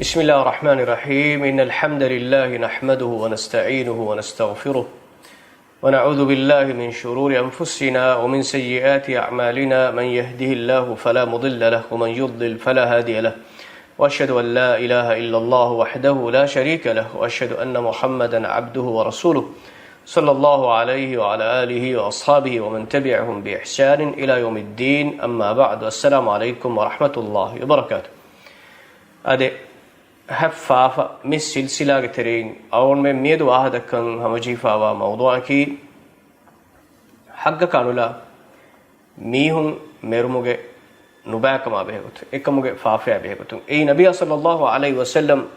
بسم الله الرحمن الرحيم إن الحمد لله نحمده ونستعينه ونستغفره ونعوذ بالله من شرور أنفسنا ومن سيئات أعمالنا من يهده الله فلا مضل له ومن يضلل فلا هادي له وأشهد أن لا إله إلا الله وحده لا شريك له وأشهد أن محمدا عبده ورسوله صلى الله عليه وعلى آله وأصحابه ومن تبعهم بإحسان إلى يوم الدين أما بعد السلام عليكم ورحمة الله وبركاته أدي Faafa mis silsilage tereen awon me miedu ahadakan hamajifawa mawduaki hagga kanula mihun merumuge nubakama behegut ekamuge faafa behegutun ei nabiy sallallahu alaihi wasallam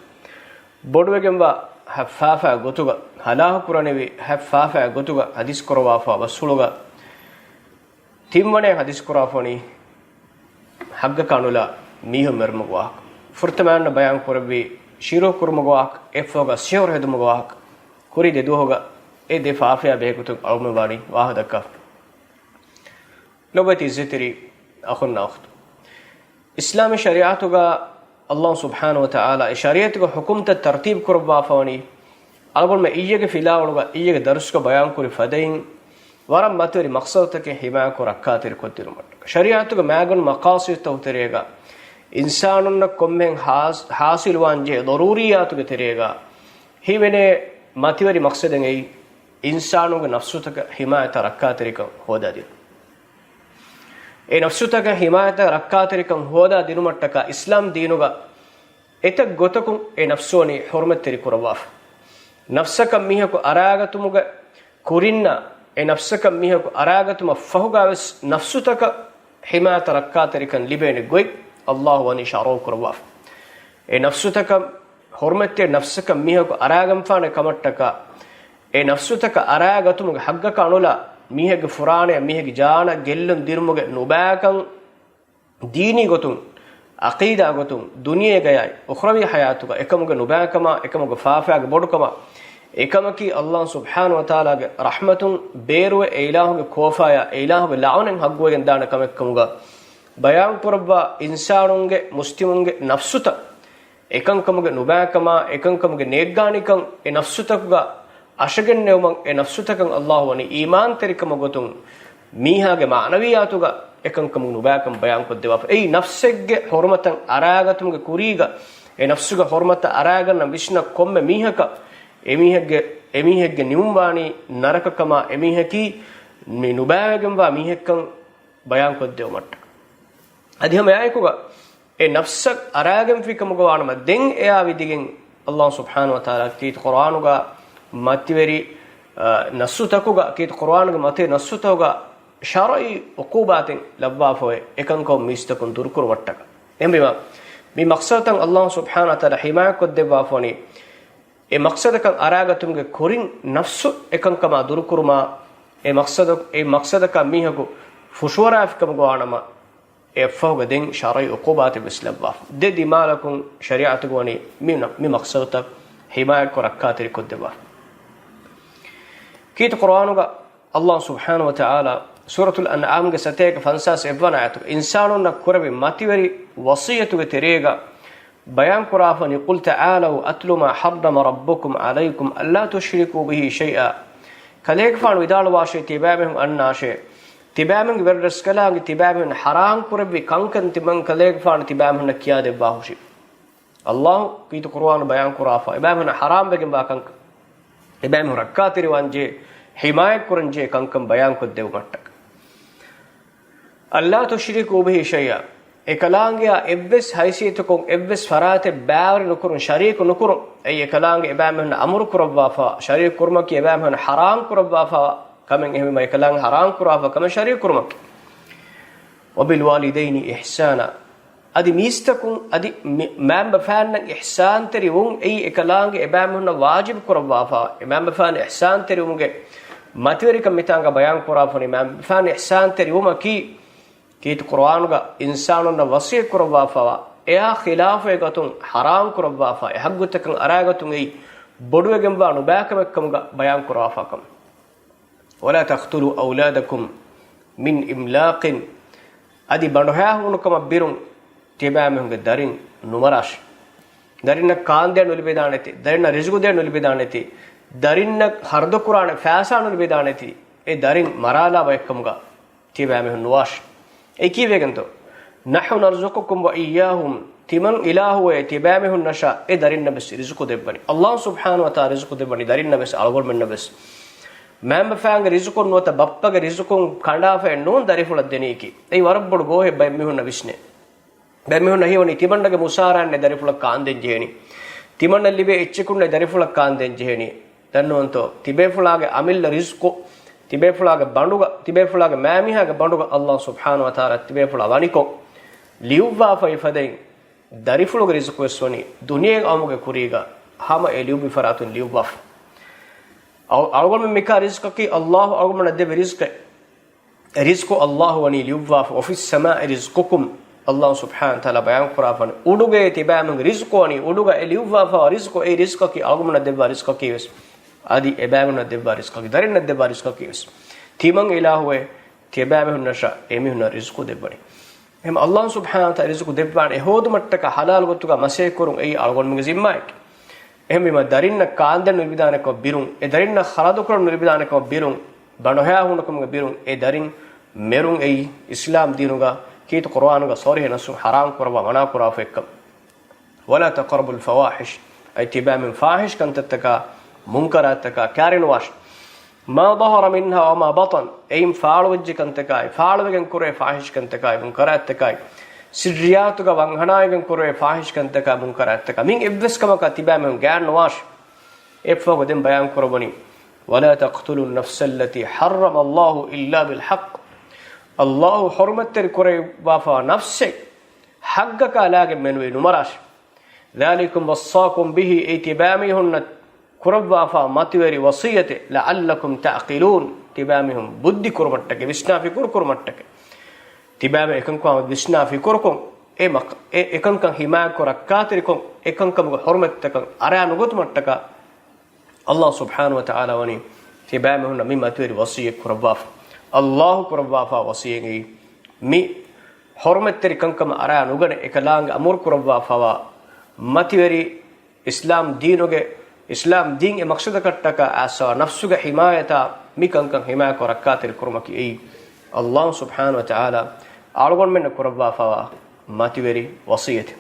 bodwegemba Faafa gotuga halah kuranevi Faafa gotuga hadis korwafa wasuluga timwane hadis korafoni hagga kanula mihun merumuga furtaman bayan korbi shiro kurmugwak efoga syor hedumugwak kuri de duhoga e de Faafa behekutu almwani wahadaka lobati zitri akhunna akht islami shariatuga Allah subhanahu wa ta'ala shariatuga hukumta tartib kurba fawani albul me iyege filawluga iyege daruska bayan kuri fadain waram maturi maqsadtake hima ko rakkatir kotirumat shariatuga magun maqasid tawterega इंसानुन्न कोम्में हासिल वांजे ज़रूरियात के तेरेगा ही मैंने मातीवारी मकसद है इंसानों के नफ्सों तक हिमायत रक्का तरीका होदा दिन ए नफ्सों तक हिमायत रक्का तरीका होदा दिनु मट्टका इस्लाम दीनुगा एतक गोतकुं ए नफ्सों ने हुर्मत तरीको रवाफ नफ्स का मीह को अरागतुमुगा कुरिन्ना ए नफ्स का मीह को अरागतुम फहुगा वस नफ्सों तक हिमायत रक्का तरीका लिबेने गोई Allah wani sharo kurwaf e nafsutaka hormette nafsaka mihako aragam faane kamattaka e nafsutaka aragatumge hagga kanula mihege furane mihege jaana gellun dirmuge nubakan dini gotun aqida gotun duniye gayai ukhrawi hayatuga ekamuge nubakama ekamuge Faafa ge bodukama ekamaki Allah subhanahu wa ta'ala ge rahmatun beruwe ilahuge kofaya ilahuge la'unen haggogen dana kamekkamuga bayan kurba insanunge muslimunge nafsuta ekankamuge nubakama ekankamuge negganikan e nafsutakuga ashagennewman e nafsutakan Allah wani iman terikama gotun mihage ma'nawiyatuga ekankamuge nubakam bayan koddewa ei nafsegge hormatan aragatumge kuriga e nafsuga hormata araganna vishna komme mihaka emihegge niumbani narakakama emiheki mi nubawegemwa mihekkan bayan koddewa matta adihama ayikuga e nafsak aragam fikamuga wanama den eya vidigen Allah subhanahu wa ta'ala kit qur'anuga mativeri nasutakuga kit qur'anuga mate nasutakuga shar'i uqubatin labba foe ekanko mistakun durkur wattaka embima mi maqsadatan Allah subhanahu wa ta'ala himaya koddewa foni e maqsadakan aragatumge korin nafsu ekankama durkurma e maqsadaka mihaku fushwara fikamuga wanama effoga den shar'i uqubat bislabba de dimalakum shari'atu wani mi maqsadta himayat ko rakkatir koddewa kit qur'anuga Allah subhanahu wa ta'ala suratul an'am ge satek fansas evana ayatu insanuna kurbi mativeri wasiyatu ge terega bayan qur'afani qul ta'alu atlu ma harrama rabbukum alaykum alla tushriku bihi shay'a kalek fan vidal washe tibabehum annashe tibameng verdes kalangi tibameng haram kurbi kankan timan kaleg fan tibameng kiya debba hushi Allah kit qur'an bayan qurafa ibameng haram begem ba kank ibameng rakkatiri wanje himayat kuranje kankam bayan ko dev mattak Allah tushriku bihi shay'a ekalangiya evves haysiyatukum evves farate baawri nukurun shariku nukurun ay ekalangi ibameng amru kurwa fa sharik kurma ki ibameng haram kurwa fa kamen ehme mai kalang haram kurafa kama shari kurmak wabil walidaini ihsana adi mistakun adi mam bafan ihsan teri won ei ekalang ebamuna wajib kurafa imam bafan ihsan teri wonge matweri kam mitanga bayan kurafa ni mam bafan ihsan teri woma kit qur'anuga insanuna wasiy kurafa eya khilaf egatun haram kurafa ehagutakan aragatun ei boduwegen ba no bakamakkamuga bayan kurafa kam ولا تقتلوا أولادكم من إملاق أدي بنوها هونكم بيرون تبامهم قدرين نمراش darinna kaande nulibedaneti darinna rizqude nulibedaneti darinna hardo qur'an faasa nulibedaneti e darin marala ba ekkamuga tibame hun wash e kiwegento nahnu narzuqukum wa iyyahum timan ilahu wa tibame hun nasha e darinna bes rizqu debbani allah subhanahu wa ta'ala rizqu debbani darinna bes algol menna bes member fang rizqun nota bappaga rizqun kandafa non darifula deniki ei warabbodu gohe bay mihunna visne bay mihunna hiwani timannage musaranne darifula kaanden jeheni timanna libe echchikunne darifula kaanden jeheni dannonto tibefulage amilla rizqu tibefulage banduga tibefulage mamihaga banduga allah subhanahu wa ta'ala tibefula waniko liuwa fa ifadeng darifuluge rizqu eswani duniyege amuge kuriga hama e liubi faratun liuwa algol men mika rizqaki allah algol men de rizqu allah wani liuwa fa ofis sama rizqukum allah subhanahu wa ta'ala bayan qur'an uduge tibam rizqu wani uduga e liuwa fa rizqu e rizqaki algol men de rizqaki wes adi ebaguna debba rizqaki darinna debba rizqaki wes timan ilahwe tibame hunnasha emi hunna rizqu debbani em allah subhanahu wa ta'ala rizqu debbani e hodu mattaka halal gotuga mase kurun ei algon mege zimmaik em bima darinna kaanden nilbidane ko birun e darinna khaladu kurun nilbidane ko birun banoha hunakum ge birun e darin merun ei islam dinuga kit qur'anuga sori nasu haram kurwa mana kura fekkam wala taqrabul fawahish ay tibame fahish kantataka munkarataka karinwash ma dhahara minha wa ma batan aim faalwajji kantakai faalwegen kure fahish kantakai munkarataka sirriyatuga wanghanayen kure fahish kantaka munkarataka min evveskama ka tibame ganwash effogo den bayan kurabani wala taqtulu an-nafsa allati harrama Allah illa bil haqq Allah hurmatter kure wafa nafse haqqaka lage menwe numarash dhalikum wasaqum bihi itibamihunna kurabwafa mativeri wasiyate la'allakum ta'qilun tibamihum buddhi kurmattake visna fikur kurmattake tibame ekanko visna fikurkum ekankan hima korakkatirikon ekankam hurmattakan aranu gotmattaka allah subhanahu wa ta'ala wani tibamehunna mi mativeri wasiyek kurabwafa allah kurabwafa wasiyegi mi hurmatteri kankam aranu gane ekalanga amur kurabwafa mativeri islam diinoge islam din e maqsada kattaka asa nafsuga himayata mikankan himaya ko rakkatir kurmaki ei allah subhanahu wa ta'ala algon men kurabwa fawa mativeri wasiyati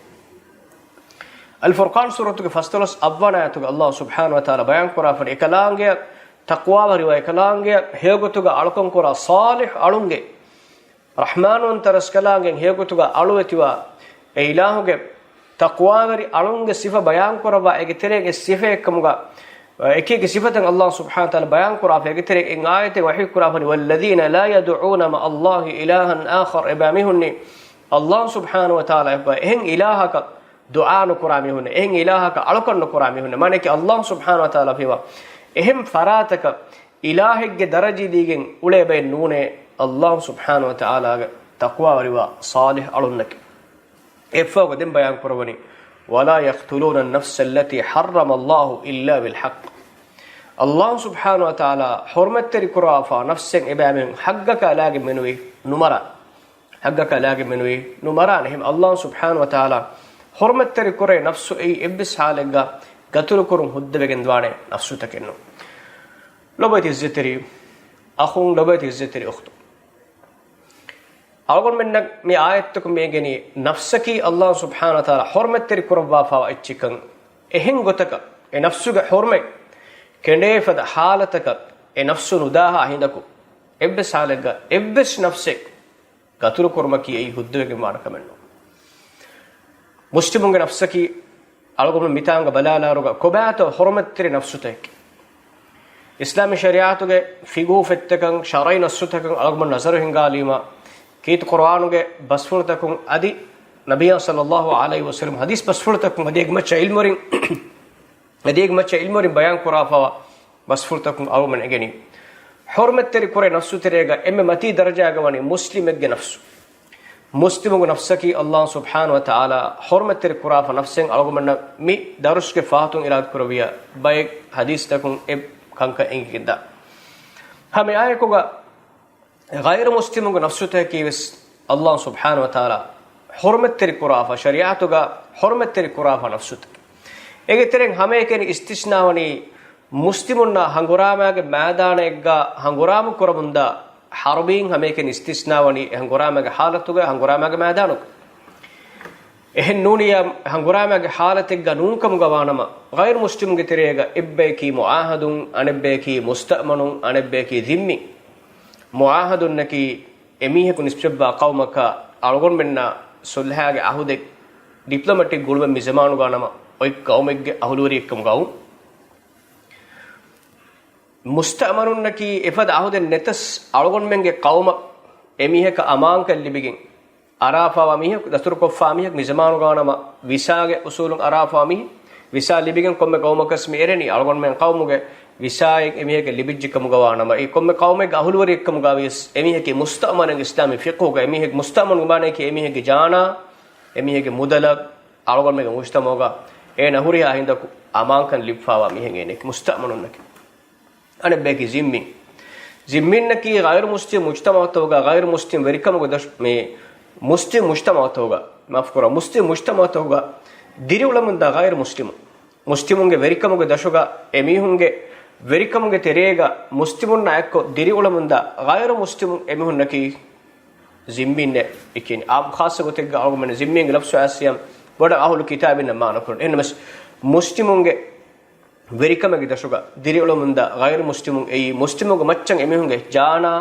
al furqan suratu ke fastalos avwana ayatu allah subhanahu wa ta'ala bayan kura fa ekalange taqwa bari wa ekalange hegotuga alkon kura salih alunge rahmanun taraskalange hegotuga aluetiwa e ilahuge taqwagari alunge sifa bayan koraba egeterege sifa ekkamuga ekege sifatan allah subhanahu wa ta'ala bayan koraba egeterege en ayate wahi koraba walladheena la yad'una ma allah ilahan akhar ibamihunni allah subhanahu wa ta'ala en ilahaka du'anu kuramihunni en ilahaka alukon kuramihunni maneki allah subhanahu wa ta'ala fiwa ehem farataka ilahege daraji digen ule bay nune allah subhanahu wa ta'ala taqwagari wa salih alunnak effogo den bayan kurwani wala yaqtuluna an-nafsa allati harrama Allah illa bil haqq Allah subhanahu wa ta'ala hurmatteri kurafa nafsen ebamen haggaka lage menwi numara haggaka lage menwi numara nehim Allah subhanahu wa ta'ala hurmatteri kure nafsu ei ebbis halega gatul kurum huddebegen dwane nafsu takenno lobati zeteri akhun lobati zeteri ukhtu algon menna mi ayattuku megeni nafsaki allah subhanahu wa ta'ala hurmatteri kurwa fa ichikan ehen gotaka e nafsuga hurme kende fada halataka e nafsu nudaha hindaku ebbes halega ebbes nafse gatul kurmaki ei huddwege markamenno muslimunge nafsaki algon mitanga balalaruga kobato hurmatteri nafsutek islami shariatuge figu fettekan sharain nasutekan algon nazaru hingalima kit qur'anuge basfurtakum adi nabiyya sallallahu alaihi wasallam hadis basfurtakum adeg macha ilmorin bayan qurafa basfurtakum awman egeni hurmatteri kore nafsu terega emme mati darajaga wani muslimegge nafsu muslimuge nafsaki allah subhanahu wa ta'ala hurmatteri qurafa nafsen algomanna mi daruske fahatun irad kurawiya bay hadis takum e kanka engida hame ayekuga غير مسلم نفسه كيس الله سبحانه وتعالى حرمت تري كرافة شريعته حرمت تري كرافة نفسه ege tereng hame ekeni istisnawani muslimunna hanguramaage maadaanegga hanguramu korabunda harbin hame ekeni istisnawani hanguramaage halatuga hanguramaage maadaanuk ehen nuniya hanguramaage halategga nunkamuga wanama ghair muslimunge terega ibbeki muahadun anebbeki musta'manun anebbeki dhimmi muahadun naki emiheku nisbabba qawmaka algon menna sulhaage ahude diplomatic gulwe mi zamanu ganama oy qawmegge ahuluri ekkam gawu musta'manun naki efad ahude netas algon menge qawma emiheka amanka libigin arafa wa mihek dastur koffa mihek mi zamanu ganama visage usulun arafa mi visa libigen komme qawmakas mi ereni algon men qawmuge visayen emiheke libijjikam gawanama e komme qawmege ahuluri ekkam gavis emiheke musta'manan islami fiqhuga emiheke musta'man mane ki emiheke jana emiheke mudala algon mege mustamoga e nahuriya hindaku amankan libfawa mihen enek musta'manun nak ane beki zimmin naki ghair muslim mujtama toga ghair muslim verikam godash me muslim mujtama toga mafkura muslim mujtama toga diri ulamunda ghair muslimunge verikam godashoga emihunge verikam ge terega muslimun naakko diri ulamunda ghair muslimun emihun naki zimminne ikin am khassa gotegga algon zimmin ge lafsu asiyam wada ahlu kitabin maanakun enmas muslimunge verikamage dashuga diri ulamunda ghair muslimun ei muslimuge maccan emihunge jana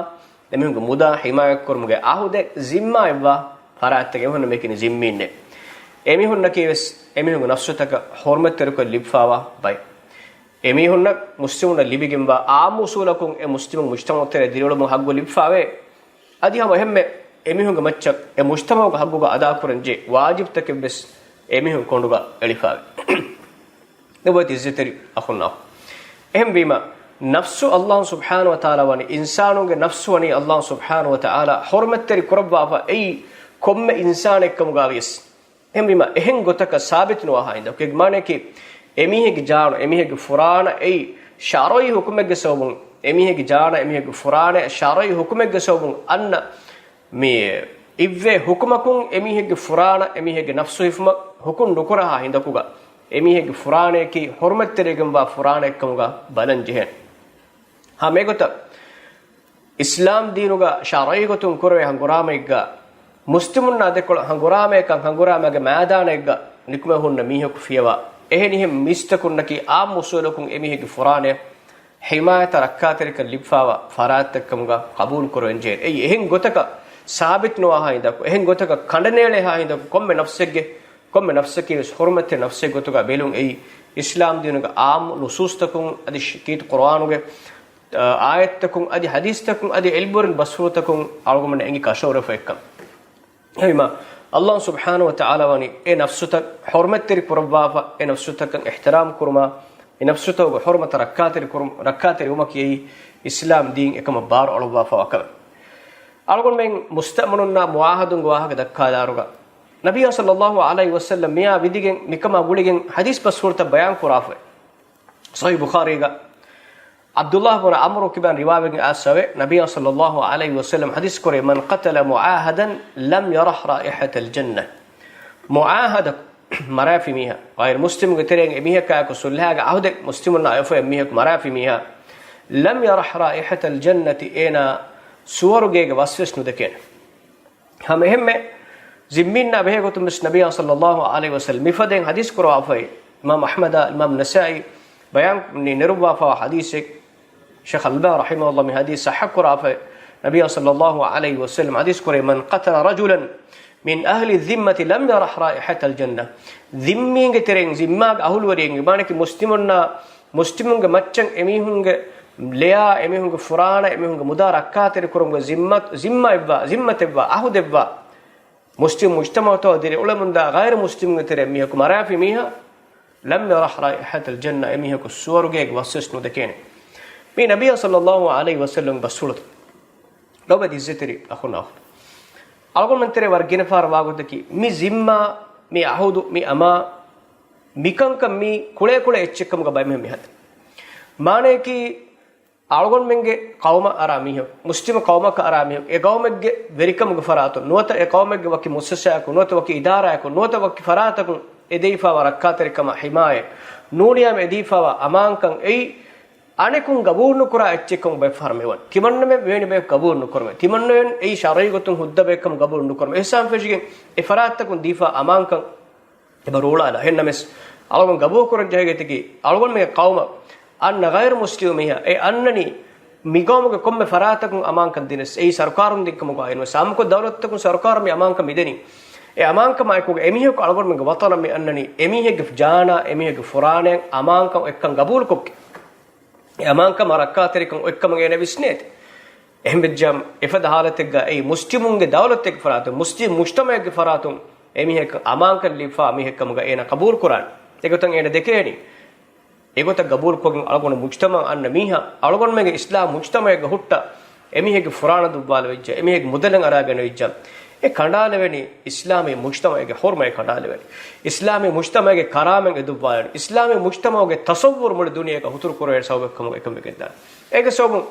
emihunge muda himayat kormuge ahude zimma evva faratte emihun mekini zimminne emihun nakives emihunge nafsutaka hormatterko libfawa bay emihun muslimuna libigimba am usulakun e muslimun mujtamatere diri ulamun haggo libfawe adi hama hemme emihunge macca e mujtamaga haggoga ada kuranje wajib takebes emihun konduga elifawe neboti izzateri akhunna ehem bima nafsu allah subhanahu wa taala wani insanunge nafsu wani allah subhanahu wa taala hurmatteri kurabba fa ei komme insane ekkum gavis ehem bima ehen gotaka sabit no ha inda keg mane ki emihege jaano emihege furana ei sharoi hukumege sobun emihege jaana emihege furana sharoi hukumege sobun anna me ivve hukumakun emihege furana emihege nafsu hifma hukun nukura ha hindakuga emihege furane ki hurmatteregem wa furane ekkamuga balan jehen ha megota islam diinuga shar'i gotun kurwe hanguramegga muslimunna dekol hangurame kan hanguramege maadaanegga nikme hunna miheku fiyawa ehenihem mistakunna ki am usulukun emihege furane himayat rakkaterika libfawa farat ekkamuga qabul kurwen jehen ei ehen gotaka sabit no ha indaku ehen gotaka kandanele ha indaku komme nafsake hurmatte nafse gotuga belun ei islam dinuga am nusustakun adi shikit qur'anuge ayatakun adi hadistakun adi ilburin basrutakun algumne engi kashore fekkam hema allah subhanahu wa ta'ala wani e nafsutak hurmatte kurbafa e nafsutak ihtiram kurma e nafsutak hurmat rakkater umaki islam din ekama bar olbafa wakam algon men musta'manunna muahadun wahaga dakkadaruga nabiy sallallahu alaihi wasallam miya vidigen mikama guligen hadis basfurta bayan kurafe sahih bukhari ga abdullah ibn amr kiban riwayagen asawe nabiy sallallahu alaihi wasallam hadis kore man qatala muahadan lam yarah raihat aljanna muahada marafi miha ghair muslim getereng miha ka ko sulhaga ahde muslimunna afu miha marafi miha lam yarah raihat aljannati ena suwarugege wasfesnu deken hamehme zimminna behegotum bis nabiy sallallahu alaihi wasallam mifaden hadis kuro afai imam ahmad imam nasai bayan ni nirwa fa hadis sheikh albani rahimahullah min hadis sahih kuro afai nabiy sallallahu alaihi wasallam hadis kuro man qatala rajulan min ahli dhimmati lam yarah raihat aljanna dhimminge tereng zimmag ahul warenge manaki muslimunge maccan emihunge leya emihunge furana emihunge mudarakkater kurunge zimmatebba ahudebba muslim mujtama to dire ulamunda ghair muslim tere mihaku marafi miha lam yarah raihat aljanna emihaku suwaruge wasasnu dekene mi nabiy sallallahu alaihi wasallam basulat lobadi izzateri akhuna algon mentere wargine far wagudaki mi zimma mi ahudu mi ama mikanka mi kule echchekam ga bayme mi hat mane ki algon menge qawma aramiyo muslim qawma ka aramiyo e qawmegge verikam ge faratu nota e qawmegge waki mussasa ko nota waki idara ko nota waki farata ko edeifa wa rakkaterikama himaye nuniyam edeifa wa amankan ei anekun gabul nukura etchekun be farmewan timanne me veni be gabul nukurme timanne ei sharai gotun hudda bekam gabul nukurme ehsan feshigen e faratakun difa amankan ebarola la hennames algon gabul kuraj jaygetiki algon me qawma anna ghayr muslimiha e annani migomuge komme faratakun amankan dines ei sarkarun dikkamugo ayno samko dawlattakun sarkar me amankan mideni e amankan maikuge emiheko algon me watana me annani emihege jana emihege furanen amankan ekkan gabul kokke e amankan rakkaterikun ekkam gene visnet ehmbejam efada halategga ei muslimunge dawlatek faratun muslim mujtama'ge faratun emihek amankan lifa mihekkamuga ena qabul quran egotan ena dekeni egota gabul kogin algon mujtama anna miha algon mege islam mujtama'ge hutta emihege furana dubbal vejja emihege mudalen aragene vejja e kandaleveni islami mujtama'ge hormay kandaleveni islami mujtama'ge karamen edubbal islami mujtama'ge tasawwur mul duniyaka hutur korwe sawbekkam ekam begedda ege sobun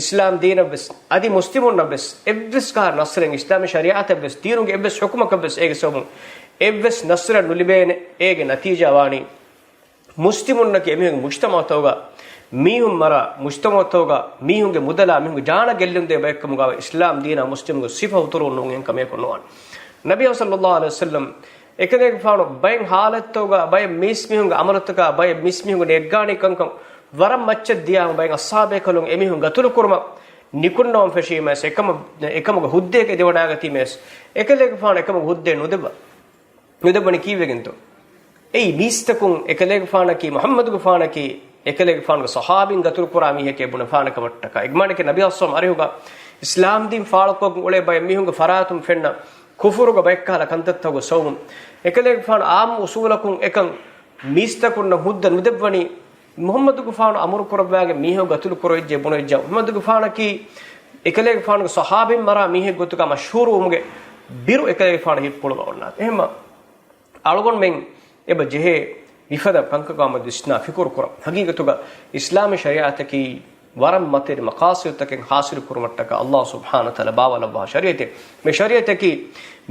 islam deen bes adi muslimun bes evs ka nasren islam shariat bes deenuge evs hukuma bes ege sobun evs nasra nulibene ege natija wani muslimun ke emihege mujtama tawga mihum mara mujtama tawga mihunge mudala mihunge jana gellunde bekkam ga islam deena muslimuge sifa uturu nungen kame konwan nabiy sallallahu alaihi wasallam ekage faano bayin halat tawga bay mis mihunge amartaka bay mis mihunge neggani kankam waram macca diya bayin ashabe kalun emihun gatul kurma nikunnom feshima ekam huddeke devana gati mes ekale faano ekam hudde nudebani kiwegento ei mistakun ekale faana ki muhammad gu faana ki ekale faana sahabin gatul qurami heke buna faana kamattaka igmane ke nabiy sallam arihuga islam din faalko ule bay mihunga faratum fenna kufuruga baykala kantattago sawum ekale faana am usulakun ekan mistakun hudda nudebani muhammad gu faana amur qurabage mihu gatul qurojje bunajja muhammad gu faana ki ekale faana sahabin mara mihe gotuka mashhur umge biru ekale faana hit pulwa onna ehma algon men eba jehe ifada pankagama disna fikur kuram hagigatuga islam shariat ki waram matir maqasid taken hasil kurmattaka allah subhanahu wa taala bawala ba shariate me shariate ki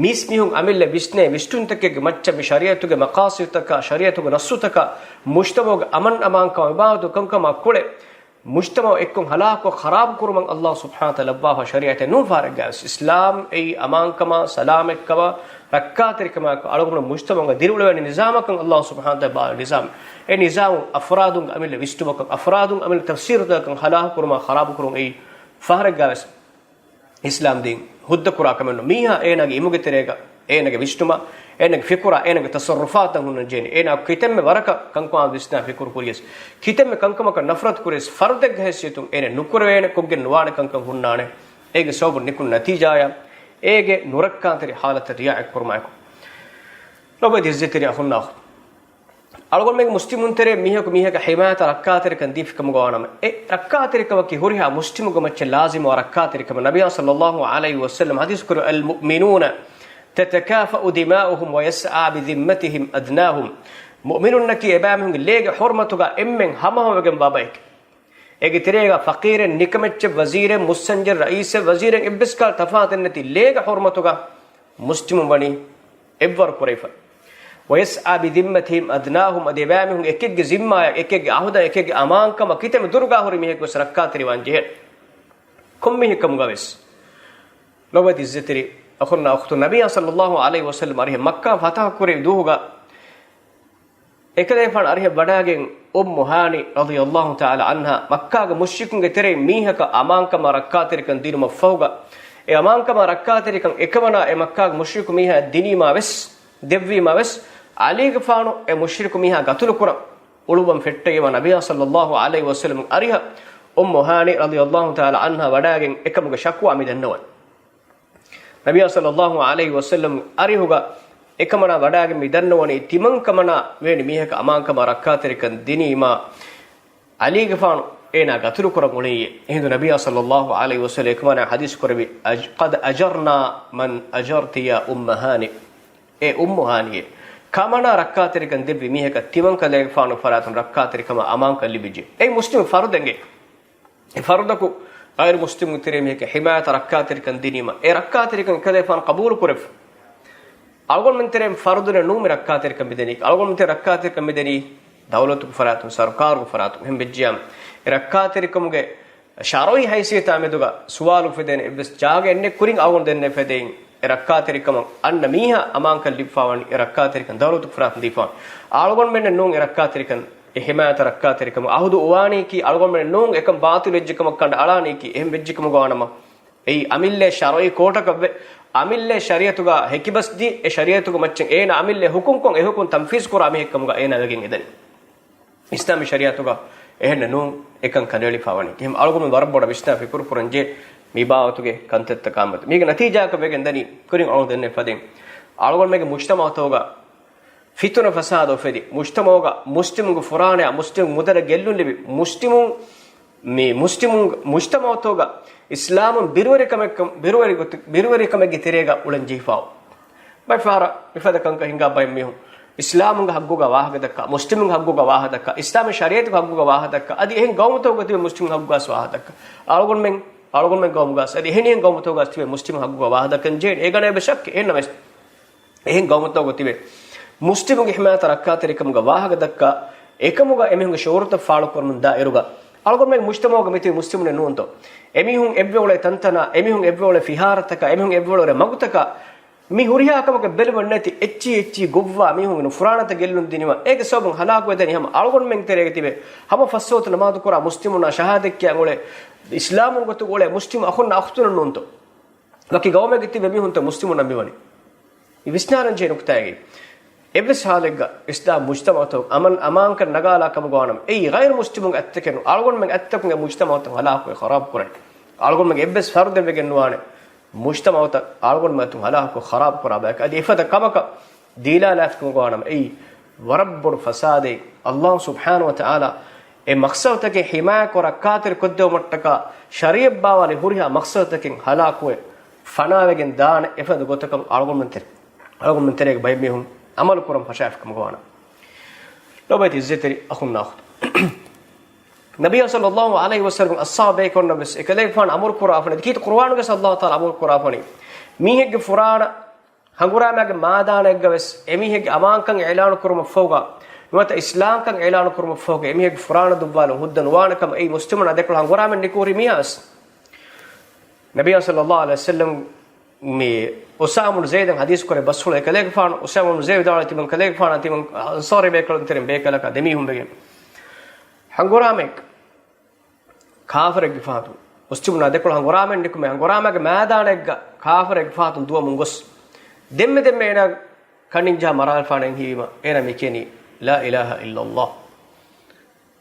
mismihum amille bisne vistun take macca me shariatuge maqasid taka shariatuge nasutaka mujtamog aman aman ka ibadu kankama kule mujtama ekkon halako kharab kurman allah subhanahu wa taala ba shariate nu faragas islam ei aman kama salam ekkawa rakkaterikama algon mujtama dirulweni nizamakan allah subhanahu wa taala ba nizam e nizam afradun amille vistumakan afradun amille tafsir takan halah kurma kharab kurun ei faragas islam din hudda kura kamen miha enage imuge terega enage vistuma enage fikura enage tasarrufatan hunna jeni ena kitemme waraka kankwa visna fikur kuriyes kitemme kankama ka nafrat kuris fardeg hesitun ene nukurwene koggen nuwane kankam hunnane ege sobun nikun natijaya ege nurakkanteri halat riya kurmaako lobe dizzeteri ahunna algon meg muslimun tere mihaka himayata rakkateri kan dif kam gowanam e rakkateri kam ki huriha muslimu go macce lazim wa rakkateri kam nabiy sallallahu alaihi wasallam hadis kur al mu'minuna تتكافأ دماؤهم ويسعى بذمتهم أدناهم مؤمنون كي إبامهم ليج حرمتك إمن همهم وجن بابيك إجي تريجا فقير نكمتش وزير مسنجر رئيس وزير إبسكال تفاهت النتي ليج حرمتك مسلم بني إبور كريفا ويسعى بذمتهم أدناهم أدبامهم إكيج زمّا إكيج عهدا إكيج أمان كما كتم درجة هرميه كسركات ريوانجه كم ميه كم جالس لو بدي زتري أخونا أختو النبي صلى الله عليه وسلم أريه مكة فتح كوري دوغا إكده فان أريه بداغين هاني رضي الله تعالى عنها مكة مشركون تري ميهك أمانك ما ركاتري كان دين مفوغا أمانك ما ركاتري كان إكمنا مكة مشرك ميها ديني ما بس دبي ما بس عليك فانو مشرك ميها قتل كرة أولوبا فتة ونبي صلى الله عليه وسلم أريه هاني رضي الله تعالى عنها بداغين إكمك شكوى من النوال nabiy sallallahu alaihi wasallam arihuga ekamana wadaage midannawani timan kamana veni miheka amankama rakkaterikan dinima ali gafanu ena gatulu koram uliye hindu nabiy sallallahu alaihi wasallam ekamana hadis korabi qad ajarna man ajarti ya ummahani e ummuhani kamana rakkaterikan devvi miheka timan kale gafanu faratun rakkaterikama amanka libije e muslim fardenge e fardaku غير مسلم تريمه حمايه ركاتر كان دينيما اي ركاتر كان كذا فان قبول كرف algon menterem fardune nume rakkater kam bideni algon menter rakkater kam bideni dawlatu faratum sarkaru faratum hem bejjam rakkater kamuge sharoi haysiyata meduga suwalu feden ebes jaage enne kurin algon denne feden rakkater kam anna miha amankal lifawani rakkater kan dawlatu faratum difan algon menne nun rakkater kan ehimata rakkater kam ahudu uwani ki algon menne nun ekam batil ejjikam kanda alani ki ehm bejjikam goanama ei amille sharoi kota kabbe amille shariatuga hekibasdi e shariatuga maccen ena amille hukum kon e hukum tanfiz kura me hekkamuga ena wegen edani islami shariatuga ehne nu ekan kaneli fawani hem algum warboda bisna fikur puranje mi baawatuge kantetta kamat mege natija ka wegen dani kurin algon denne faden algon mege mujtama toga fituna fasado fedi mujtamaoga muslimungu furane muslim mudara gellun libi muslimun me muslimun mujtama toga islamun birwari kamegge terega ulanjifaw bay fara ifada kanka hinga bay mihun islamunga hagguga wahaga dakka muslimunga hagguga wahaga dakka islam shariatu hagguga wahaga dakka adi ehen gawmatoga tibe muslimun hagguga wahaga dakka algon men gawmuga adi ehen gawmatoga tibe muslimun hagguga wahaga dakka je egane be shak ehen names ehen gawmatoga tibe muslimunga himata rakkatere kamuga wahaga dakka ekamuga emihunga shurata faalu kormun dairuga algon men mujtamaoga miti muslimune nuunto emihun ebbewole tantana emihun ebbewole fiharataka emihun ebbewole magutaka mi huriha kamaka belwan nati echi govwa mihun nu furanata gellun diniwa ege sobun halak wedani hama algon men terege tibe hama fassot namadu kora muslimuna shahadakya ngole islamun gotu gole muslim akhun akhtun nuunto waki gawme gitti be mihun to muslimuna miwani i visnaran je nuktayege ebes halegga islam mujtama to amanka nagala kam gonam ei ghair muslimun attakenu algon men attakun mujtama to halak ko kharab kuran algon men ebes farde wegen nuane mujtama to algon men to halak ko kharab kuraba adi ifada kamaka dila laf kam gonam ei warabbur fasade allah subhanahu wa ta'ala e maqsad take himaya ko rakater koddo mattaka shariyab bawale huriha maqsad take halak ko fana wegen daan ifada gotakam algon men terege bay mihum amal kuram fashaf kam goana lobati izzatri akhun nakh nabiy sallallahu alaihi wasallam ashabe kon nabis ekale fan amur qura afane dikit qur'an ge sallallahu taala amur qura afane mihege furana hangura mage maadana egges emihege amankan elan kurum foga nuata islam kan elan kurum foga emihege furana dubwalo huddan wana kam ei muslimana dekol hangura men nikuri miyas nabiy sallallahu alaihi wasallam me Usamul Zaid hadis kore basul ekale fan Usamul Zaid dalati man kale fan atiman ansari be kalon terem be kala ka demi humbege hanguramek kafir ge fatu muslimuna dekol hanguramen dikume hanguramage madanegga kafir ge fatu duwa mungos demme ena kanin ja maral fanen hiima ena mikeni la ilaha illa allah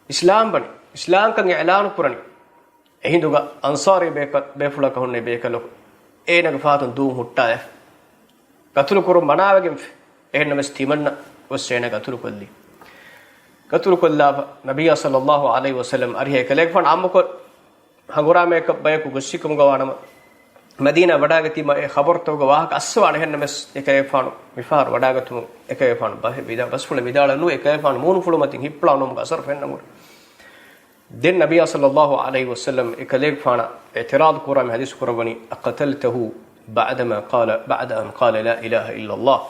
islam kan i'lan kurani ehinduga ansari be fula ka honne be kala ena gafatun du hutta gatul kurum manawegen ehna mes timanna wasena gatul kolla nabiyya sallallahu alaihi wasallam arihe kalek fan amko hangura me ka bayaku gussikum gawanama madina wadagati ma e khabar to gawah aswana ehna mes ekay fan mifar wadagatu ekay fan bahe bida basfule midala nu ekay fan munu fulu matin hipla nom gasar fennamur den nabiyya sallallahu alaihi wasallam ekalek fana i'tirad kuram hadis kurabani aqtaltahu بعد أن قال لا إله إلا الله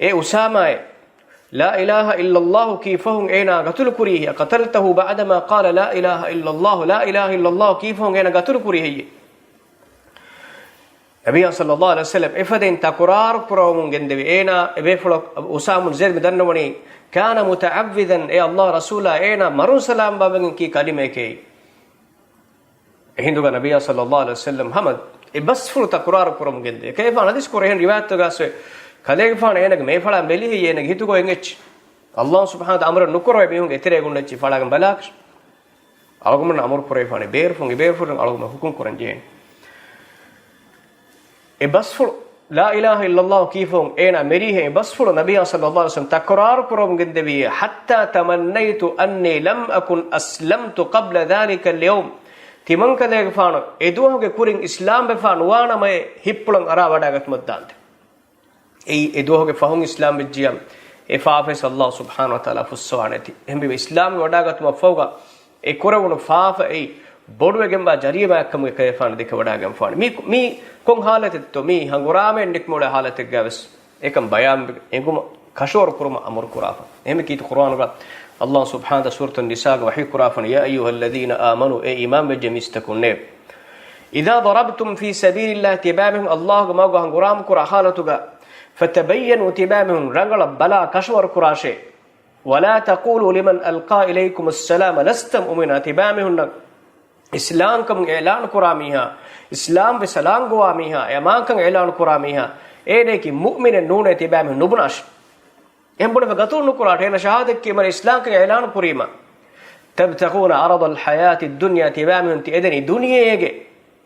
أسامة لا إله إلا الله كيفهم أين قتل كريه قتلته بعدما قال لا إله إلا الله لا إله إلا الله كيفهم أين قتل كريه نبي صلى الله عليه وسلم إفدين تقرار كرام جندبي أين بيفلو أسامة زيد بدنوني كان متعوذا الله رسولا أين مرون سلام بابن كي كلمة كي هندو نبي صلى الله عليه وسلم حمد بس فلو تقرار كرام جندي كيف أنا ديس كورهن روايات تجاسو كذلك فان أينك ما يفعل مليه أينك هيتو كوينج الله سبحانه وتعالى أمر نكره بيهون كتير يقول نتشي فلاكم بلاكش ألقوا من أمر كره فان بيرفون ألقوا من حكم كرنجين بس فلو لا إله إلا الله كيفهم أين مريه بس فلو نبي صلى الله عليه وسلم تقرار كرام جندي حتى تمنيت أني لم أكن أسلمت قبل ذلك اليوم timan kadege faano eduhoge kurin islam be faano wana may hippulan ara wadagat maddante ei eduhoge fahun islam bejjiyam e faafa allah subhanahu wa taala fuswanati hembe islam wadagat mafawga e korawunu faafa ei bodwegen ba jariba kam ke faano deke wadagam faano mi kon halate to mi hangurame nikmole halate gaves ekam bayan enguma kashor kurma amur kurafa ehme kit qur'an ga Allah subhanahu wa ta'ala surah an-nisa ga wahi kurafan ya ayyuhalladhina amanu e imam be jamistakunne idha darabtum fi sabilillahi tibamhum Allah ga mago hanguram kura halatuga fatabayyanu tibamhum rangala bala kashwar kurashe wala taqulu liman alqa ilaykum assalam lastum mu'mina tibamhum islam kam elan kuramiha islam be salam goamiha yamankan elan kuramiha ene ki mu'mine nune tibamhum nubunash embode gatun nukurata ena shahadat ki mar islam kan elan kurima tabtaquna arad al hayat ad dunya tibamhum ti edeni duniyege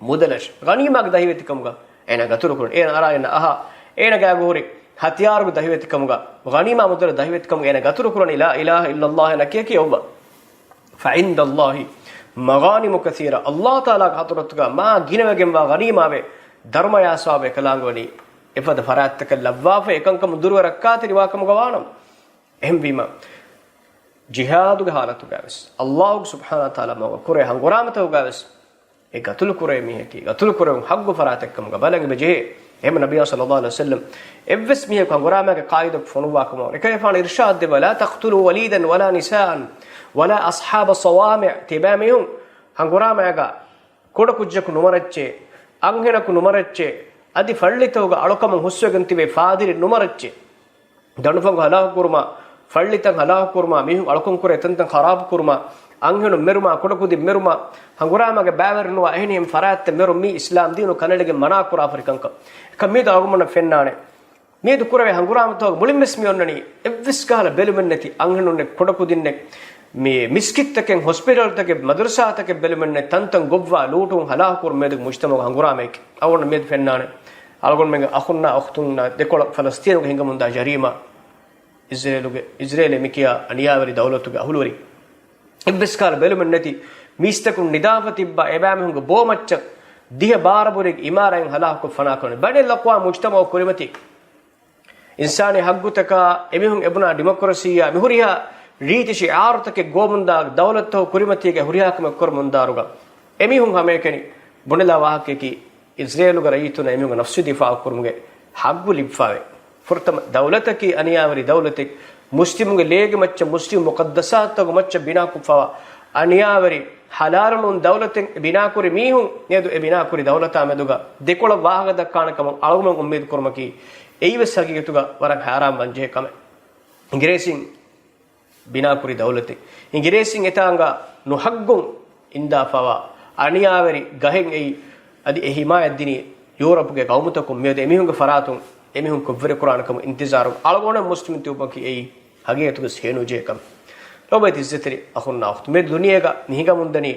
mudalash ganima ga dahivetikam ga ena gaturu kurun ena ara ena aha ena ga gori hatiyar ga dahivetikam ga ganima mudal dahivetikam ena gaturu kurun la ilaha illa allah ena ke ki oba fa inda allah maghanim kathira allah taala ga haturatuga ma ginawegen wa ganima ve dharma yasabe kalangoni efada farattaka lavwafa ekankam durwa rakkati riwakam gawanam ehmvima jihadu ga halatu gaves allah subhanahu wa taala ma kore hanguramata gaves e gatul kure miheki gatul kure haggu faratakam ga balange beje em nabiy sallallahu alaihi wasallam evs mihek hangurama ga qaida fonuwakam ekayfan irshad de wala taqtulu walidan wala nisaan wala ashab sawami' tibamihum hangurama ga koda kujjaku numaracche anghenaku numaracche adi fallitawga alokam huswegantiwe faadiri numaracche danufangu halah kurma fallitan halah kurma mihum alokam kure tantan kharab kurma anghenu meruma kodakudi meruma hangurama ge bavernuwa ehniyem faratte merum mi islam dinu kanadege mana kura afrikanka kamida agumana fennane medu kurave hangurama to mulimmes mi onnani evvis kala belumenneti anghenu ne kodakudinne me miskitteken hospital take madrasa take belumenne tantan gobwa lutun halah kur medu mujtama hangurama ek awon med fennane algon mega akhunna akhtunna dekola falastinu ge hingamunda jarima israel mikiya aniyawari dawlatuge ahulwari ibbiskal belumenneti mistakun nidafati ba ebamhunga bomaccha diha baraburik imarain halah ko fana kone bade laqwa mujtama kurimati insani haggutaka emihun ebuna demokrasiya mihuriya riti shi'artake gomunda dawlatto kurimati ge huriyakam kormundaruga emihun hamekeni bunela wahake ki israelu ga rayituna emihun nafsu difa kurmuge haggu libfave furtam dawlataki aniyavari dawlatik muslimunge lege macca muslim muqaddasat tagu macca bina kufawa aniyavari halalun dawlatin bina kuri mihun nedu e bina kuri dawlata meduga dekola wahaga dakkanakam alugum ummid kurmaki eives sagituga warak haram banje kame ingresin bina kuri dawlati ingresin etanga nuhaggun inda fawa aniyavari gahen ei adi e himayat dini europe ge gaumutakum medu emihunge faratun emihun ko vere qur'anakam intizaru algona muslim tubaki ei hageetuga seenuje kam lobati zetri akhunna akhtu me duniyega nihiga mundani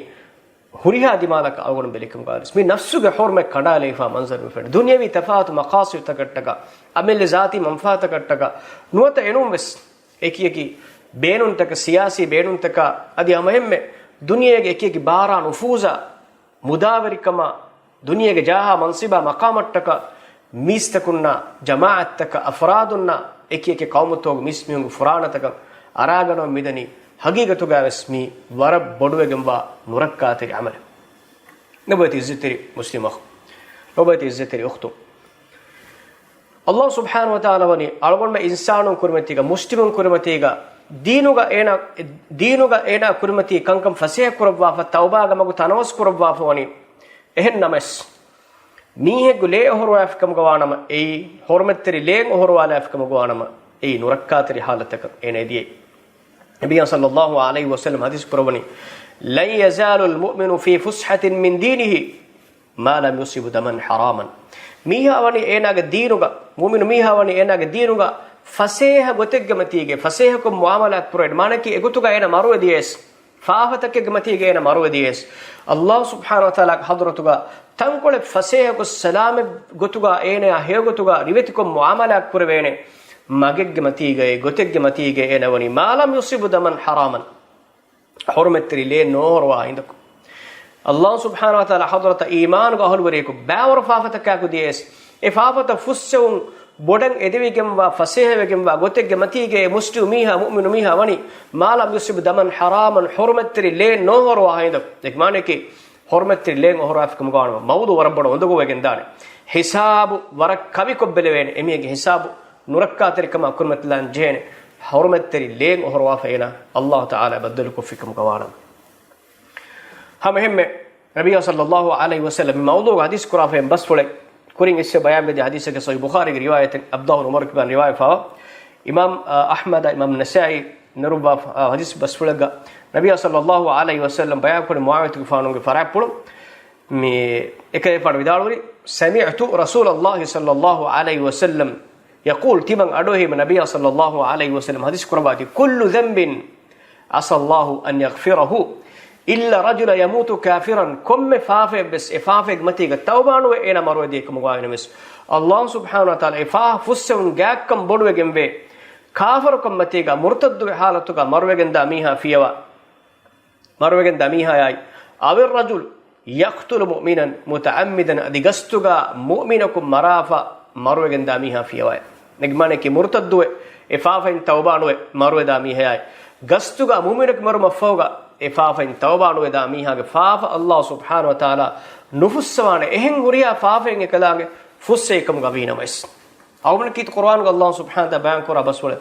huriha dimalaka algona belikam galis me nafsuge horme kadale fa manzar me fed dunyavi tafat maqasid takattaga amel zati manfaat takattaga nuwata enum wes ekiyeki beenun taka siyasi beenun taka adi amahemme duniyege ekiyeki bara nufuza mudawarikama duniyege jaha mansiba maqamattaka mistakunna jama'attaka afradunna ekiyeke qawmutog mismihungu furanataka aragano midani hagigatuga vesmi wara boduwegemba nurakkateri amal nabati izzateri muslimakh nabati izzateri ukhtu Allah subhanahu wa ta'ala wani algonma insanun kurmatiga muslimun kurmatiga deenuga ena kurmati kankam fasih kurabwa fa tauba gamagu tanawas kurabwa fa wani ehen namas mihe gule ohorwa afkam gawanama ei hormetteri leen ohorwala afkam gawanama ei nurakkateri halataka enediye nabiy sallallahu alaihi wasallam hadis purawani lan yazalu almu'minu fi fushatin min dinihi ma lam yusib daman haraman miha wani enaga deenuga mu'minu miha wani enaga deenuga faseha gotegamatige faseha ko muamalat pured manaki egutuga ena maruwedies Faafa take gamatige ena maruwedies Allah subhanahu wa ta'ala hadratuga tankole faseha ko salame gotuga ene hegotuga rivetikom muamalat kurvene magegge matige gotegge matige ena wani malam yusibu daman haraman hurmetri le norwa indako Allah subhanahu wa ta'ala hadrata iman ga holwariku bawr faafata ka ku dies e faafata fussum bodan edevigem wa fasehevegem wa gotegge matige muslimiha mu'minu miha wani malam yusibu daman haraman hurmetri le norwa indako ekmane ki hormetri leen ohorafkam gaanwa mawdu warabbodo ondogo wegen daane hisabu warak kavi kobbelevene emiyege hisabu nurakkaterikama akurmatlan jene hurmatteri leen ohorwa feena Allah taala baddaluku fikum qawana hamehme nabiy sallallahu alaihi wasallam mawdu hadis qurafen bas fule kuring isse bayan be hadis ke sahih bukhari ki riwayat abdullah umar ki ban riwayat fa imam ahmad imam nasai naruba hadis bas fulaga nabiy sallallahu alaihi wasallam bayan ko muawiyah ki faanu ki farapulu me ekay pad vidaluri sami'tu rasulullah sallallahu alaihi wasallam يقول تبن أدوه من النبي صلى الله عليه وسلم حديث كرباتي كل ذنب عسى الله أن يغفره إلا رجل يموت كافرا كم فافق بس إفافق متيجة توبان وإنا مروا ديك مغاين مس الله سبحانه وتعالى إفاف فسون جاكم بدو جنبه كافر كم متيجة مرتد بحالتك مروا جندا ميها فيها مروا جندا ميها ياي أو الرجل يقتل مؤمنا متعمدا أديجستك مؤمنكم مرافا مروا جندا ميها فيها نجمانه كي مرتد إفافين توبان ومروا دا ميها ياي جستك مؤمنك مروا مفوقا إفافين توبان ودا ميها فاف الله سبحانه وتعالى نفسوانه إهن غريا فافين كلامه فسيكم غبينا مس أو من كيت قرآن الله سبحانه وتعالى بيان كورا بس ولا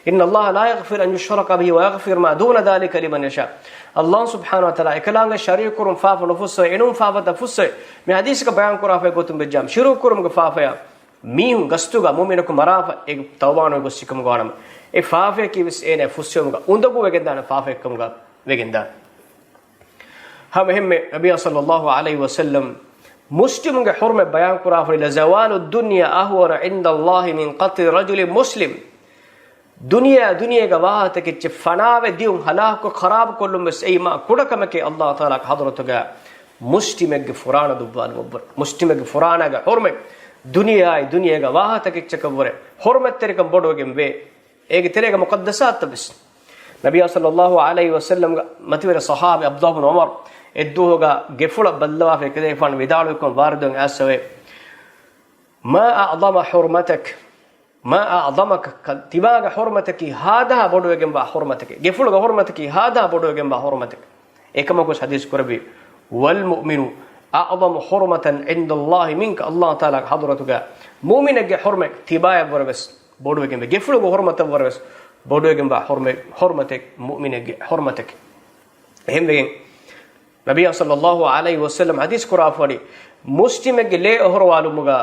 إن الله لا يغفر أن يشرك به ويغفر ما دون ذلك لمن يشاء الله سبحانه وتعالى كلامه شريك كرم فاف نفسه إنهم فاف تفسه من حديثك بيان كورا في قوتهم بالجام شروع كرم فافيا ميهم غستوغا مؤمنكم مرافا توبان وغسيكم غانم إفافه كي بس إنه فسيهم غندقو وجدنا فافه كم غا وجندا هم نبي صلى الله عليه وسلم مسلم کے حرمت بیان کرا فر لزوال الدنيا اهون عند الله من قتل رجل مسلم دنیا کا واہت کہ فناو دیو ہلاک کو خراب کولم بس ایما کڑکم کہ اللہ تعالی حضرت گا مسلم کے فران دبال مبر مسلم کے فران کا حرمت دنیا کا واہت کہ چکور حرمت تیرے کم بڑو گم وے ایک تیرے کا مقدسات بس نبی صلی اللہ علیہ وسلم متور صحابہ عبداللہ بن عمر ادوغا گفل بلوا في كده فان بدالكم واردن اسوي ما اعظم حرمتك ما اعظمك تباغ حرمتك هذا بدوغم با حرمتك گفل حرمتك هذا بدوغم با حرمتك اكما كو حديث قربي والمؤمن اعظم حرمه عند الله منك الله تعالى حضرتك مؤمنك حرمك تباغ بربس بدوغم گفل حرمت بربس بدوغم با حرمتك مؤمنك حرمتك هم بين نبي صلى الله عليه وسلم حديث كرافوري مسلم گلے اوروالومگا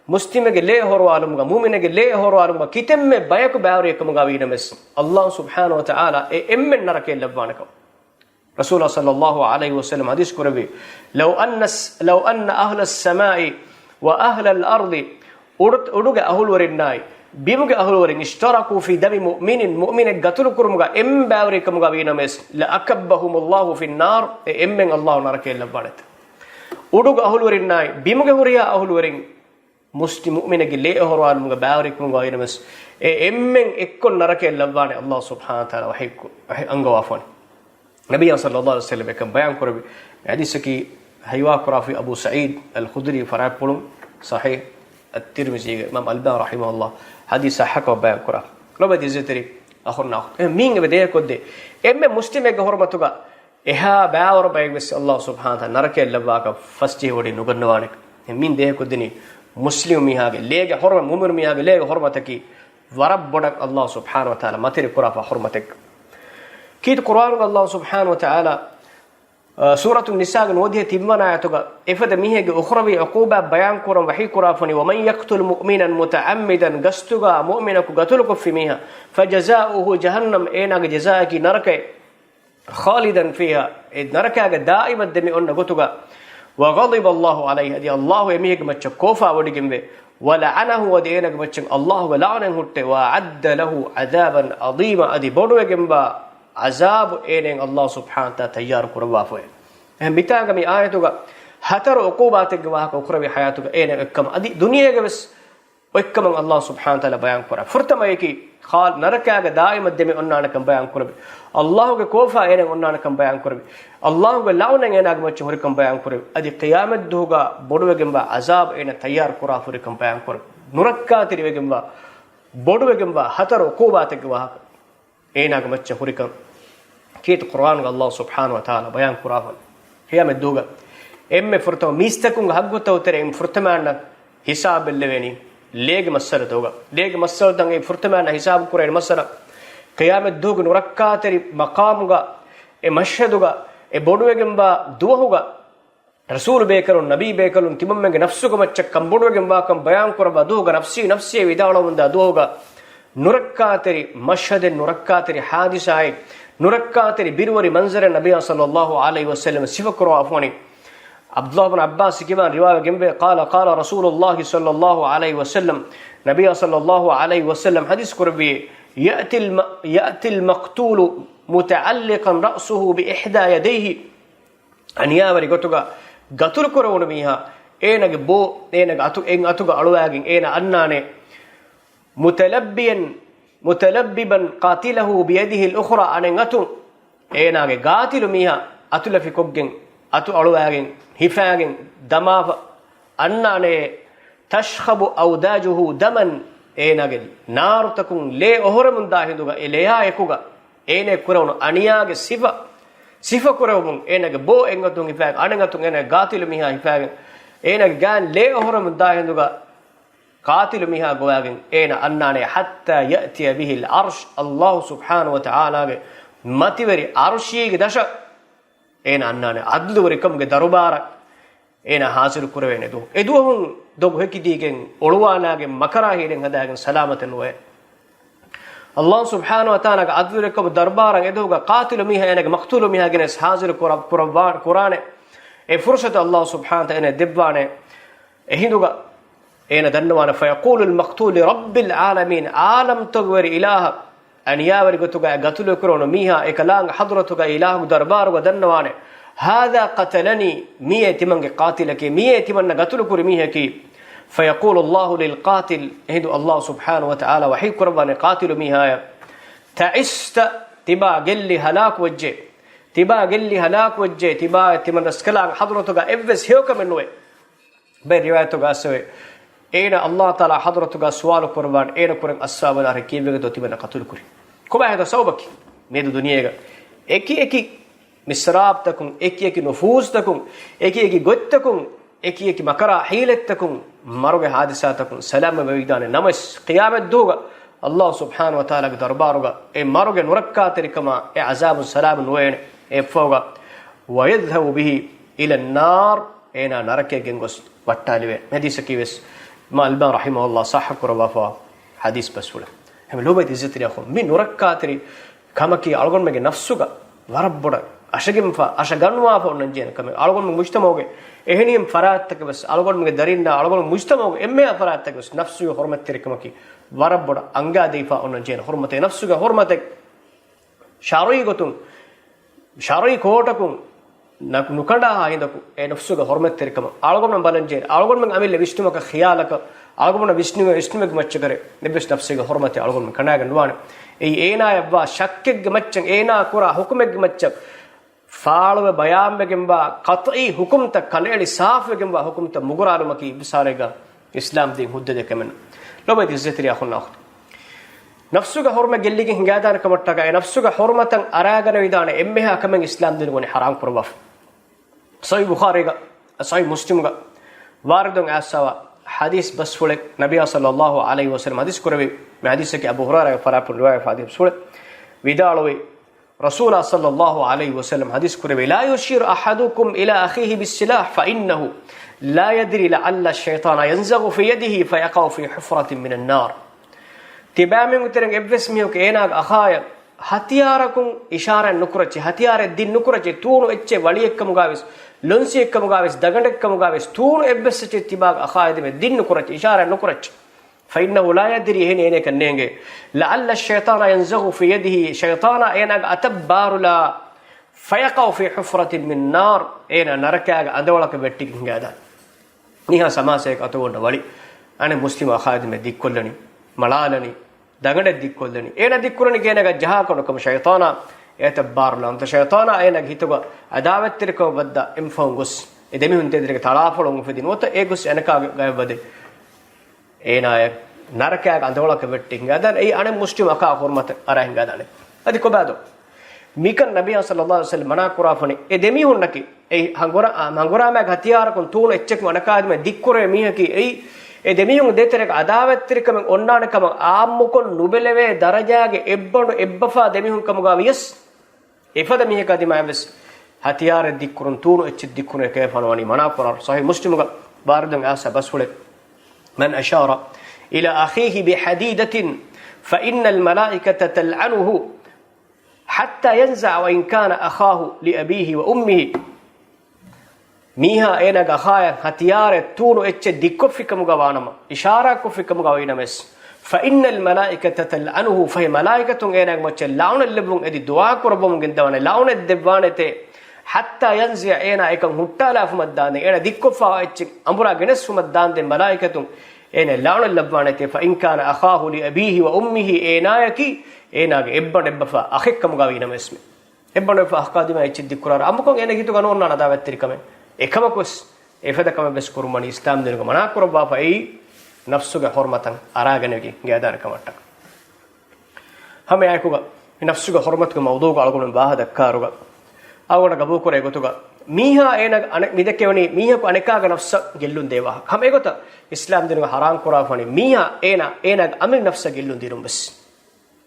مسلم گلے اوروالومگا مومن گلے اوروالومگا کتم بایک باوری کمگا وینمس الله سبحانه وتعالى ام نرک لبانک رسول الله صلى الله عليه وسلم حديث كربي لو ان اهل السماء واهل الارض ادوگ اهل ورناي بيمگ اهل ورن اشتركوا في دم مؤمن قتل كرمغا ام باوري كمغا وينمس لاكبهم الله في النار ام الله نرك لبانت ادوگ اهل ورناي بيمگ وريا اهل ورن مسلم مؤمن گلي اهروال مغا باوري كمغا وينمس ام اكو نرك لبان الله سبحانه وتعالى وحي انغوافون نبي صلى الله عليه وسلم كان بيان كربي حديث كي هيوا كرافي ابو سعيد الخدري فرابولم صحيح الترمذي امام الباني رحمه الله حديث حق بيان كرا لو بدي زتري اخرنا مين بده كود ام مسلم کے حرمتو کا اها باور بيگ بس الله سبحانه وتعالى نرك لباك فاستي ودي نغنوانك مين ده كودني مسلم ميها ليگ حرمت مومن ميها ليگ حرمتك ورب بدك الله سبحانه وتعالى متر كرا حرمتك كيد قران الله سبحانه وتعالى سورة النساء نوديه تبمنا يتوقع إفاد ميهج أخرى عقوبة بيان كرم وحي كرافني ومن يقتل مؤمنا متعمدا قستغا مؤمنك قتلك في ميها فجزاؤه جهنم إينك جزاءك نرك خالدا فيها نرك دائما دمي أن قتغا وغضب الله عليه دي الله يميهج متش كوفا وديجم ولعنه ودينك متش الله ولعنه هت وعد له عذابا عظيما ادي بدو جنبا عذاب إيرين الله سبحانه وتعالى تيار كربافه هم بتاعك مي آياتك هتر عقوباتك واهك أخرى بحياتك إيرين إكم أدي دنيا بس وإكم الله سبحانه وتعالى بيان كرا فرتما يكي خال نركاك دائما دمي أننا كم بيان كربي الله كوفا إيرين أننا كم بيان كربي الله كلاونا إنك ما تشهر كم بيان كربي أدي قيامة دوغا بدو جنبا عذاب إيرين تيار كرا فوري كم بيان كربي نركاتي جنبا بدو جنبا هتر عقوباتك واهك إينك ما تشهر كم كيت قرآن الله سبحانه وتعالى بيان قرآن هي مدوغا ام فرتو ميستكون حقو توتر ام فرتمان حساب اللويني leg masala toga leg masala dange furtamana hisab kureen masala qiyamet dug nurakkaateri maqamuga e mashhaduga e boduwegemba duwahuga rasul bekalun nabi bekalun timammenge nafsuga macca kamboduwegemba kam bayan kuraba duhuga nafsi vidalawunda duhuga nurakkaateri mashhad nurakkaateri hadisai nurakkaateri birwari manzara nabiy sallallahu alaihi wasallam sifakro afwani Abdullah ibn Abbas kiman riwaya gembe qala Rasulullah sallallahu alaihi wasallam nabiy sallallahu alaihi wasallam hadis kurbi ya'ti al-maqtul muta'alliqan ra'suhu bi ihda yadayhi aniyawari gotuga gatul koronu miha enage bo enage atuga aluwagin ena annane mutalabbiban qatilahu bi yadihi al-ukhra anengatu enage gatilu miha atula fi koggen atu aluwagin hifagen damafa annane tashkhabu awdajuhu daman enage nartakun le ohoramun dahinduga eleya ekuga ene kurawnu aniyage sifa kurawmun enage bo engatun hifag anengatun enage gatilu miha hifagen enage gan le ohoramun dahinduga qatilu miha gowagen ena annane hatta ya'ti bihi al-arsh Allah subhanahu wa ta'ala ge mativeri arshige dasha ena annane adlu warikamge darubara ena hasiru kurwene du eduhun dogu hekidigen oluwanage makara hiden hadagen salamaten we Allah subhanahu wa ta'ala ge adlu warikum darbaran eduga qatilu miha enage maqtulu miha genes hasiru qur'ane e fursata Allah subhanahu wa ta'ala debwane ehinduga ena dannawana fayaqulu al-maqtul li rabbil alamin alam tagwari ilaha an yawari gotuga gatulu kurono miha ekalang hadratuga ilahu darbaruga dannawane hada qatalani miyati man qatilaki miyati man gatulu kuri mihaki fayaqulu Allah lil qatil hidu Allah subhanahu wa ta'ala wa hikurban qatilu miha ta'ista tiba gelli halak wajje tiba timan skalang hadratuga evves hewkamenwe be riwayatuga aswe ena Allah taala hadratuga suwalu kurban ena kuren ashabala rakibege do tibana qatul kuri kuba hada sawbaki medu duniyega eki misrab takum eki nufuz takum eki gottakum eki makara hilat takum maruge hadisatakum salam bawidane namas qiyamat duga Allah subhanahu wa ta'ala ge darbaruga e maruge nurakkaterikama e azab salam wene e foga wa yadhhabu bihi ila an-nar ena narake gengos wattaliwe hadisaki wes ما البان رحمه الله صح كربافا حديث بسوله هم لو بيت زتري اخو من نركاتري كمكي الغون مگه نفسوغا وربودا اشگمفا اشگنوا فوننجين كم الغون مجتمعوگه ehenium faraattak bas algon mege darinda algon mujtamawge emme faraattak bas nafsu hurmatteri kamaki warabboda anga deifa onon jena hurmate nafsuga hurmate shari gotun shari kotakun nukanda ha hindaku e nafsuga hurmatteri kama algon balan jena algon men amille vishnumaka khiyalaka algon vishnumege machchagare nebes nafsuga hurmate algon kanaga nuwane ei ena yabba shakkegge machchen ena kura hukumegge machcha faaluwe bayambegemba qat'i hukumta kaneli saafegemba hukumta muguralumaki bisarega islam din huddede kemen lobe dizzetri akhunna akht nafsuga hurma gellige hingadan kamattaga e nafsuga hurmatan aragana vidane emmeha kamen islam din goni haram kurwaf sahih bukhari ga sahih muslim ga waridun asawa hadith basfule nabiy sallallahu alaihi wasallam hadith kurwe me hadith ke abu hurairah farapun riwayat hadith basfule vidalwe رسول صلى الله عليه وسلم حديث كربي لا يشير أحدكم إلى أخيه بالسلاح فإنه لا يدري لعل الشيطان ينزغ في يده فيقع في حفرة من النار تبامي مترن ابسميو كيناغ أخايا هتياركم إشارة نكرتي هتيار الدين نكرتي تونو اتشي وليكم غاويس لنسيكم غاويس دغندكم غاويس تونو ابسچي تباغ أخايا دي دين نكرتي إشارة نكرتي فإنه لا يدري هنا كنينجي لعل الشيطان ينزغ في يده شيطانا أنا أتبار لا فيقع في حفرة من نار أنا نركع أدولك بتيك هذا نيها سماسك أتوون ولي أنا مسلم أخادم ديك كلني ملالني دعنا ديك كلني أنا ديك كلني كأنا جهاك ونكم شيطانا أتبار لا أنت شيطانا أنا جيتوا أداوت تركوا بدا إنفونغوس إذا مين تدرك تلافلون في دين وتا إيغوس أنا كا بده ena narakaga andolaka vettinga adan ei ane muslim aka hormata arahinga adane adi kobado mikan nabiy sallallahu alaihi wasallam mana kurafani e demi hunnaki ei hangora mag hatiyar kon tuun etchek manakad me dikkore mihaki ei e demiyun deterek adawatirikam onnanakam aammukon nubeleve darajage ebbonu ebbafa demihun kamuga yes efada miheka dimaves hatiyar dikkurun tunu ech dikkune kefanwani manapar sahih muslimuga baradun asa basfule man ashara ila akhihi bihadidatin fa innal malaikata tal'anuhu hatta yanza wa in kana akhahu li abihi wa ummihi miha enaga khaya hatiyare tunu ech dikkofikamuga wanama ishara kofikamuga winames fa innal malaikata tal'anuhu fa malaikatun enaga moche launal lebun edi dua korabum gindawane launed debwanete hatta yanzi ena ekan huttala fumaddane ena dikkofa ech ambura genes fumaddande malaikatun ena launal lebwanete fa in kana akhahu li abihi wa ummihi enayaki enaga ebban ebbafa akhekkamuga winames ebban ebba akhkadima ech dikkurara amukon ena gitu ganonna nada vettirikame ekamakos efadakam bes kurmani islam denuga mana kurba fa ei nafsuga hormatan araganegi geadar kamatta hame aykuga nafsuga hormatga mawduga algun baha dakkaruga awona gabu kore gotuga miha ena midekewani miha ko anekaga nafsa gellun dewa hame gota islam denuga haram kura fani miha ena amil nafsa gellun dirum bes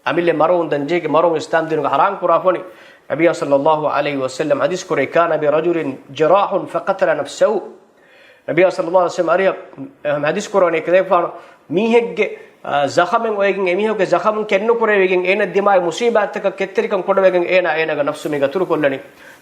amille marun danjege marun islam denuga haram kura fani Nabi sallallahu alaihi wasallam hadis kore kana bi rajulin jarahun faqatala nafsahu Nabi sallallahu alaihi wasallam ariya hadis korone kedefano mihegge zakhamen oyegen emihogge zakhamun kennu kore wegen ena dimay musibat taka ketterikan kodwegen ena ga nafsu mi gaturu kollani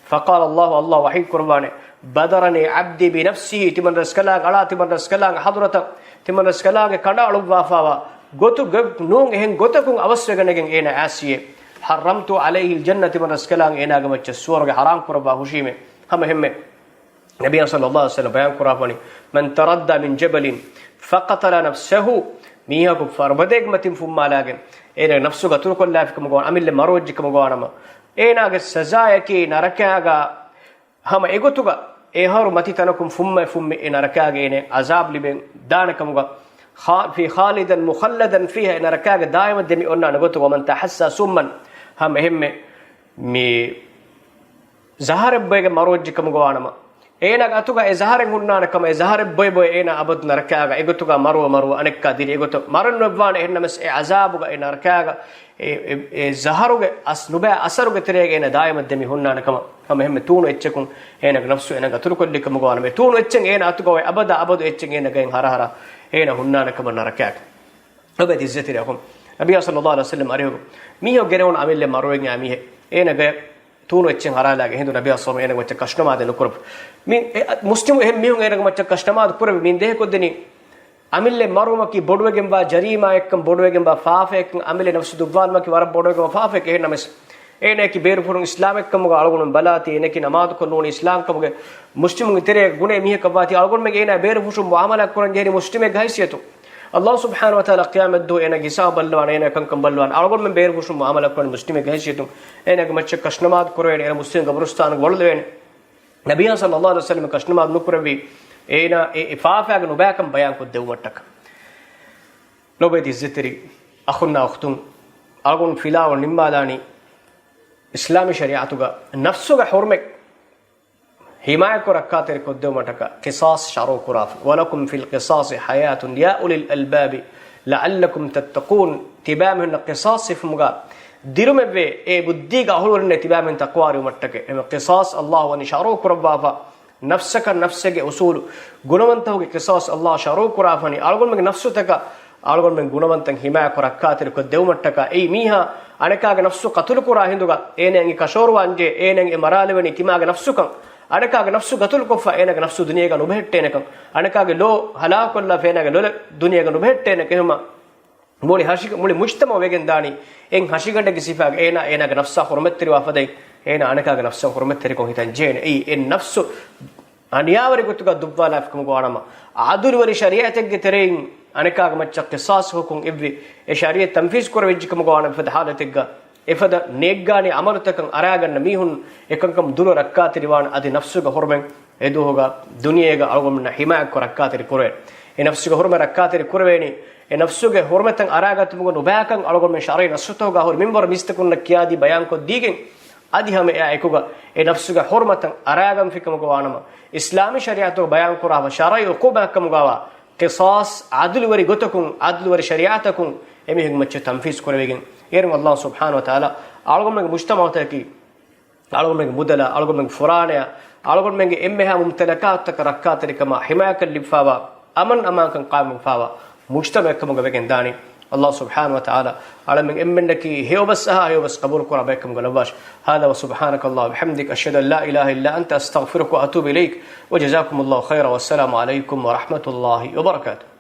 faqala Allah wahi qurbane badarani abdi bi nafsihi timan raskala ala timan raskala hadrata timan raskala ge kada alu wafawa gotu nung ehen gotakun avaswegenegen ena asiye حرمت عليه الجنة من رسكلان إنا جمتش السور حرام كربا هشيمه هم نبي صلى الله عليه وسلم بيان كرافني من تردى من جبل فقتل نفسه ميها كفار بدك متين فما لاجن إنا نفسه قتل كل لا فيكم جوان أميل مروج كم جوانما إنا السزايا كي نركعها هم إيجوتوجا إيهارو متي تناكم فم إنا ركعها إنا عذاب لبين دانكم جوا في خالدا مخلدا فيها إنا ركعها دائما دمي أننا نقول ومن تحسى سما هم مي زهر بيجا مروج كم جوانما ena atuga e zaharen hunnana kama e zahare boy ena abad narkaga egotuga maru anekka diri egotu marun nobwane ennames e azabuga e narkaga e zaharuge asnuba asaruge terege ena daima demi hunnana kama hemme tunu etchekun ena nafsu ena gaturu kolli kama gwana me tunu etchen ena atuga e abadu etchen ena gain hara ena hunnana kama narkaga obedi zetiri akum nabiy sallallahu alaihi wasallam ariyo miho gerewon amille maruege amihe ena ga tunu etchen haralaga hindu nabiy sallallahu alaihi wasallam ena wacce kashnamade nukurb min muslim ehm mihun ena wacce kashnamade kurb min dehe koddeni amille maruma ki bodwegen ba jarima ekkam bodwegen ba faafa ekkam amille nafsu dubwalma ki war bodwegen ba faafa ek enames ene ki beru furun islam ekkam ga algun balati ene ki namaz ko noni islam kam ge muslim tere gune mihe kabati algun me ena beru fushum muamala kuran jeri muslime gaisiyatu Allah subhanahu wa ta'ala qiyamat do ena hisab balwan ena kankam balwan algon men beer fushum muamala kon muslime gaisiyatu ena ge macce kashnamad kurwen ena muslim gabrustan golwen nabiy sallallahu alaihi wasallam kashnamad nukurwi ena ifaafa ge nubakam bayan ko dewwatak lobedi zitri akhunna akhtum algon filaw nimmadani islami shari'atuga nafsuga hurmek himaaya ko rakkatere ko dewmataka qisas sharu kuraf walakum fil qisas hayatun ya ulil albab la'allakum tattaqun tibamun qisas fumuga dirumebe e buddiga ahulurne tibamun taqwaru mattake em qisas Allah wa nisharu kuraba nafsaka nafsage usul gunawantahuge qisas Allah sharu kurafani algon meg nafsutaka algon men gunawantan himaaya ko rakkatere ko dewmataka ei miha anekaga nafsu qatul kura hinduga enengi kashorwa anje enengi maralewani timaga nafsukan anakaga nafsu gatul kofa enaga nafsu duniyega nubhettenekan anakaga lo halakolla fenaga lo duniyega nubhetteneka hema moli hashik moli mujtama wegen dani en hashigande ge sifaga enaga nafsa hurmetteri wafadai ena anakaga nafsa hurmetteri ko hitan jene ei en nafsu aniyawari gotuga dubwala afkum goanama adulwari shari'ategge terein anakaga macca qisas hukum evvi e shari'at tanfiz korwejjikam goanama fad halategga efada neggani amarutakan araganna mihun ekankam dulu rakkatiriwan adi nafsuga hormen eduhoga duniyega algomna himaa ko rakkatiri kurwe e nafsuga horme rakkatiri kurweni e nafsuga hormetan aragatumgo nubakan algomna shari nasutoga hor minbar mistakun nakiyadi bayan ko digen adi hame ekuga e nafsuga hormatan aragam fikam go anama islami shariatu bayan kurava shari uquba kam gawa qisas adl wari gotakun adl wari shari'atakun emihig macce tanfis korwegen yerum Allah subhanahu wa ta'ala algomge mujtama'ataki algomge mudala algomge furana algomge emmeha mumtalakat tak rakkatrikama himayakal lifawa aman amankan qam fawa mujtama'akam gegen dani الله سبحانه وتعالى على من إمنك هي بس قبول قرى بكم قلباش هذا وسبحانك الله وبحمدك أشهد أن لا إله إلا أنت أستغفرك وأتوب إليك وجزاكم الله خيرا والسلام عليكم ورحمة الله وبركاته.